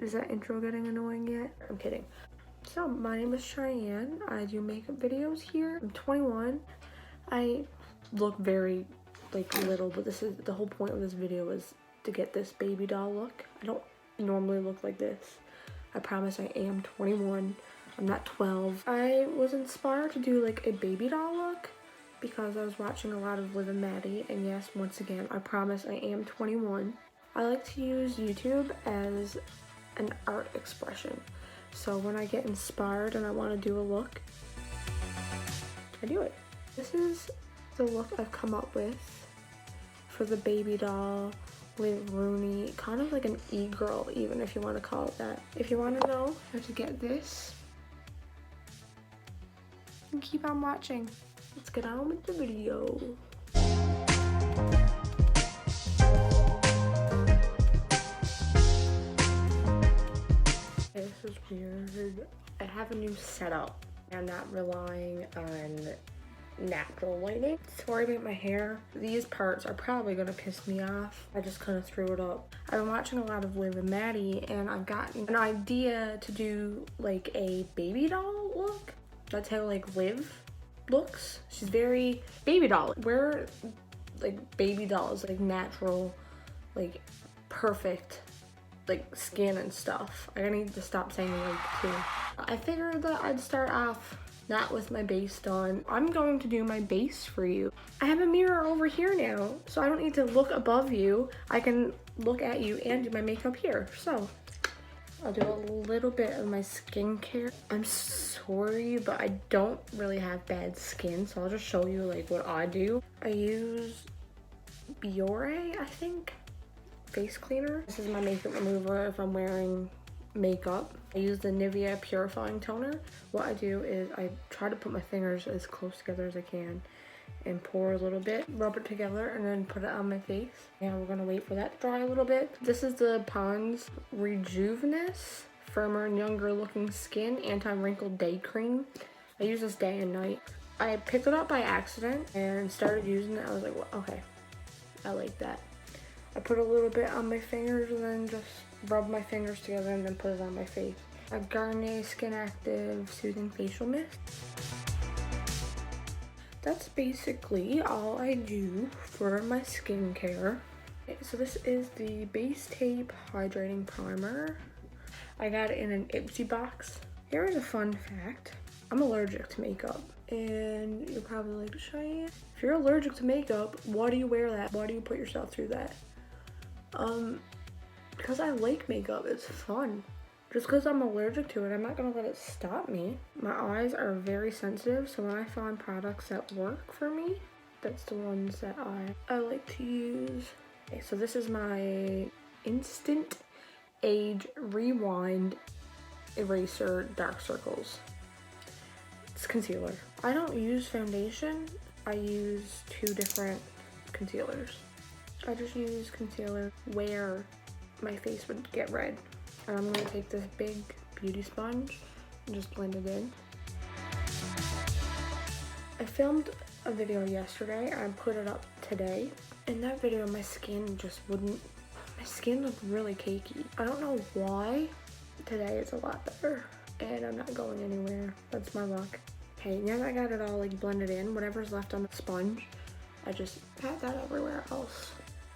Is that intro getting annoying yet? I'm kidding. So, my name is Cheyenne. I do makeup videos here. I'm 21. I look very, little, but this is the whole point of this video is to get this baby doll look. I don't normally look like this. I promise I am 21. I'm not 12. I was inspired to do, a baby doll look because I was watching a lot of Liv and Maddie, and yes, once again, I promise I am 21. I like to use YouTube as an art expression. So when I get inspired and I want to do a look, I do it. This is the look I've come up with for the baby doll with Rooney, kind of like an e-girl, even if you want to call it that. If you want to know how to get this, then keep on watching. Let's get on with the video. This is weird. I have a new setup. I'm not relying on natural lighting. Sorry about my hair. These parts are probably gonna piss me off. I just kind of threw it up. I've been watching a lot of Liv and Maddie, and I've gotten an idea to do like a baby doll look. That's how Liv looks. She's very baby doll. We're baby dolls, natural, perfect skin and stuff. I need to stop saying too. I figured that I'd start off not with my base done. I'm going to do my base for you. I have a mirror over here now, so I don't need to look above you. I can look at you and do my makeup here. So I'll do a little bit of my skincare. I'm sorry, but I don't really have bad skin, so I'll just show you what I do. I use Biore, I think, face cleaner. This is my makeup remover if I'm wearing makeup. I use the Nivea purifying toner. What I do is I try to put my fingers as close together as I can and pour a little bit, rub it together, and then put it on my face. And we're gonna wait for that to dry a little bit. This is the Pond's Rejuveness Firmer and Younger Looking Skin Anti-Wrinkle Day Cream. I use this day and night. I picked it up by accident and started using it. I was like, well, okay, I like that. I put a little bit on my fingers and then just rub my fingers together and then put it on my face. A Garnier Skin Active Soothing Facial Mist. That's basically all I do for my skincare. Okay, so this is the Base Tape Hydrating Primer. I got it in an Ipsy box. Here is a fun fact. I'm allergic to makeup. And you're probably like, Cheyenne, if you're allergic to makeup, why do you wear that? Why do you put yourself through that? Because I like makeup, it's fun. Just because I'm allergic to it, I'm not gonna let it stop me. My eyes are very sensitive, so when I find products that work for me, that's the ones that I like to use. Okay, so this is my Instant Age Rewind Eraser Dark Circles. It's concealer. I don't use foundation, I use two different concealers. I just use concealer where my face would get red. And I'm gonna take this big beauty sponge and just blend it in. I filmed a video yesterday and I put it up today. In that video, my skin looked really cakey. I don't know why. Today it's a lot better and I'm not going anywhere. That's my luck. Okay, now that I got it all blended in, whatever's left on the sponge, I just pat that everywhere else.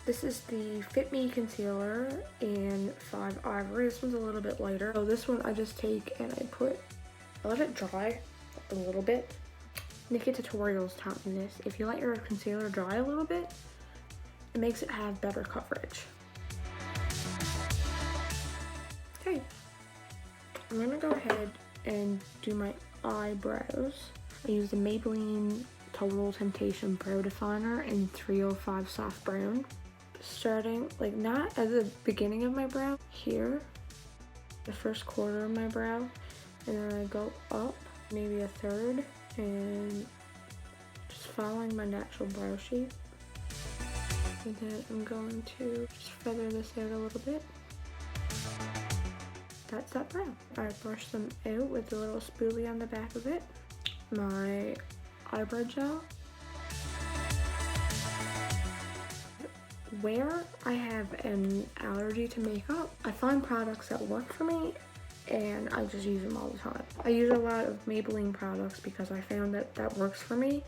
This is the Fit Me Concealer in 5 Ivory. This one's a little bit lighter. So this one I just take and I let it dry a little bit. Nikki Tutorials taught me this. If you let your concealer dry a little bit, it makes it have better coverage. Okay, I'm gonna go ahead and do my eyebrows. I use the Maybelline Total Temptation Brow Definer in 305 Soft Brown. Starting not at the beginning of my brow, here, the first quarter of my brow, and then I go up maybe a third and just following my natural brow shape. And then I'm going to just feather this out a little bit. That's that brow. I brush them out with a little spoolie on the back of it. My eyebrow gel. where I have an allergy to makeup, I find products that work for me and I just use them all the time. I use a lot of Maybelline products because I found that that works for me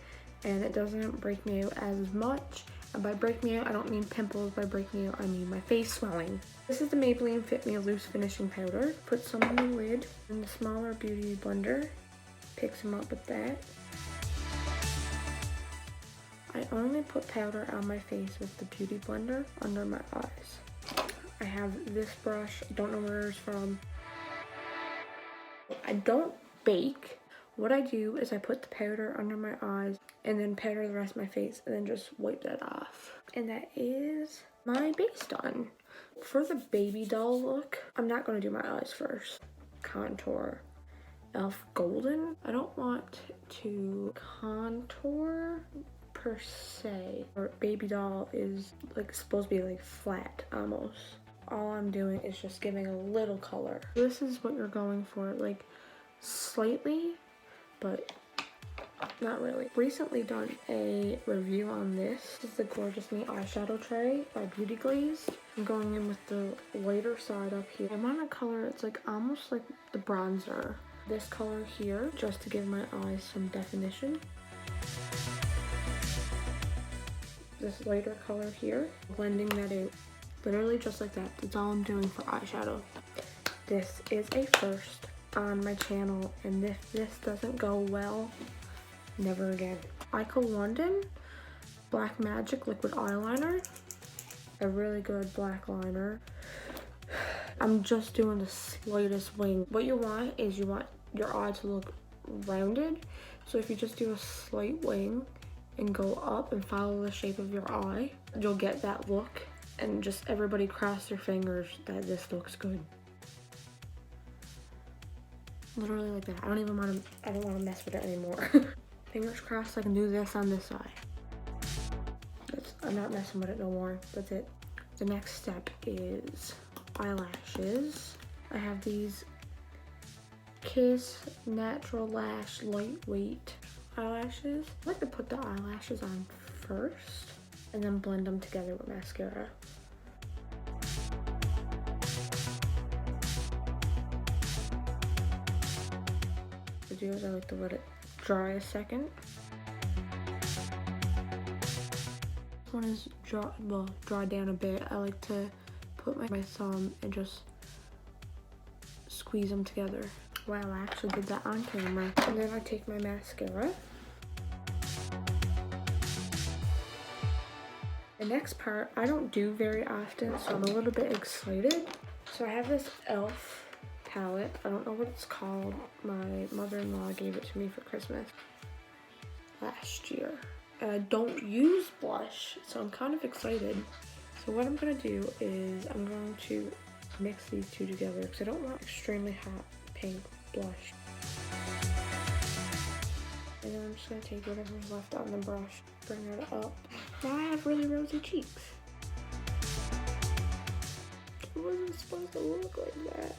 and it doesn't break me out as much. And by break me out, I don't mean pimples. By break me out, I mean my face swelling. This is the Maybelline Fit Me Loose Finishing Powder. Put some in the lid and the smaller beauty blender picks them up with that. I only put powder on my face with the beauty blender under my eyes. I have this brush, I don't know where it's from. I don't bake. What I do is I put the powder under my eyes and then powder the rest of my face and then just wipe that off. And that is my base done. For the baby doll look, I'm not going to do my eyes first. Contour e.l.f. Golden. I don't want to contour per se. Or baby doll is like supposed to be like flat almost. All I'm doing is just giving a little color. This is what you're going for, like slightly, but not really. Recently done a review on this. This is the Gorgeous Me eyeshadow tray by Beauty Glaze. I'm going in with the lighter side up here. I want a color, it's like almost like the bronzer. This color here, just to give my eyes some definition. This lighter color here, blending that out. Literally just like that. That's all I'm doing for eyeshadow. This is a first on my channel, and if this doesn't go well, never again. Ico London Black Magic Liquid Eyeliner. A really good black liner. I'm just doing the slightest wing. What you want is you want your eye to look rounded. So if you just do a slight wing and go up and follow the shape of your eye, you'll get that look. And just everybody cross their fingers that this looks good. Literally like that. I don't want to mess with it anymore. Fingers crossed I can do this on this side. I'm not messing with it no more. That's it. The next step is eyelashes. I have these Kiss Natural Lash Lightweight eyelashes. I like to put the eyelashes on first and then blend them together with mascara. What I do is I like to let it dry a second. This one is dry down a bit. I like to put my thumb and just squeeze them together. Wow, I actually did that on camera. And then I take my mascara. The next part I don't do very often, so I'm a little bit excited. So I have this e.l.f. palette. I don't know what it's called. My mother-in-law gave it to me for Christmas last year. And I don't use blush, so I'm kind of excited. So what I'm gonna do is I'm going to mix these two together because I don't want extremely hot pink blush. And then I'm just gonna take whatever's left on the brush, bring it up. Now I have really rosy cheeks. It wasn't supposed to look like that.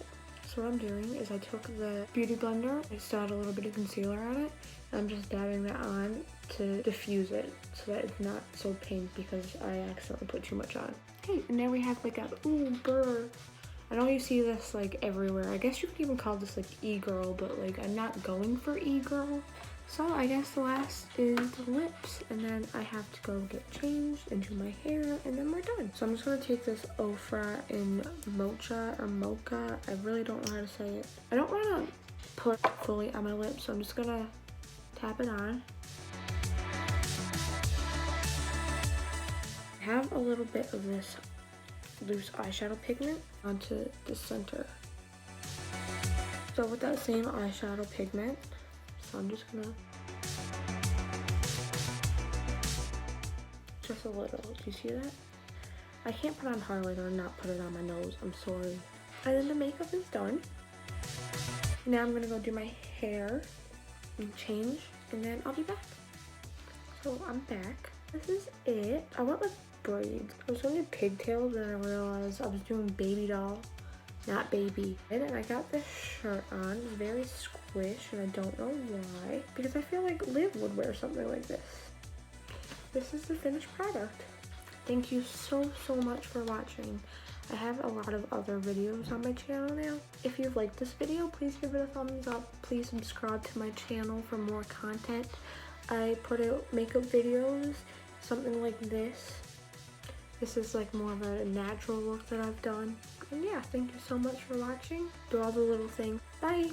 So what I'm doing is I took the beauty blender, I still had a little bit of concealer on it, and I'm just dabbing that on to diffuse it so that it's not so pink because I accidentally put too much on. Okay, and now we have like a, ooh, burr. I know you see this like everywhere. I guess you could even call this like e-girl, but like I'm not going for e-girl. So I guess the last is the lips, and then I have to go get changed and do my hair, and then we're done. So I'm just gonna take this Ofra in Mocha or Mocha. I really don't know how to say it. I don't wanna put it fully on my lips, so I'm just gonna tap it on. I have a little bit of this loose eyeshadow pigment onto the center. So with that same eyeshadow pigment, so I'm just gonna, just a little, do you see that? I can't put on highlighter and not put it on my nose, I'm sorry. And then the makeup is done. Now I'm gonna go do my hair and change, and then I'll be back. So I'm back. This is it. I went with braids. I was going to do pigtails and I realized I was doing baby doll, not baby. And then I got this shirt on. It's very squish and I don't know why. Because I feel like Liv would wear something like this. This is the finished product. Thank you so much for watching. I have a lot of other videos on my channel now. If you liked this video, please give it a thumbs up. Please subscribe to my channel for more content. I put out makeup videos, something like this. This is like more of a natural look that I've done. And yeah, thank you so much for watching. Do all the little things. Bye!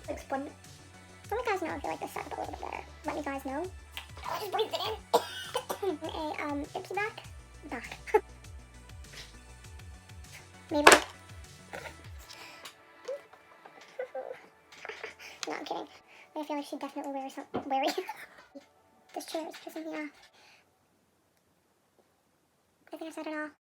Explain. Let me guys know if you like this setup a little bit better. Let me guys know. I just breathed it in. A ipsy back. Maybe. No, I'm kidding. I feel like she definitely wears some. This chair is pissing me off. I think I said it all.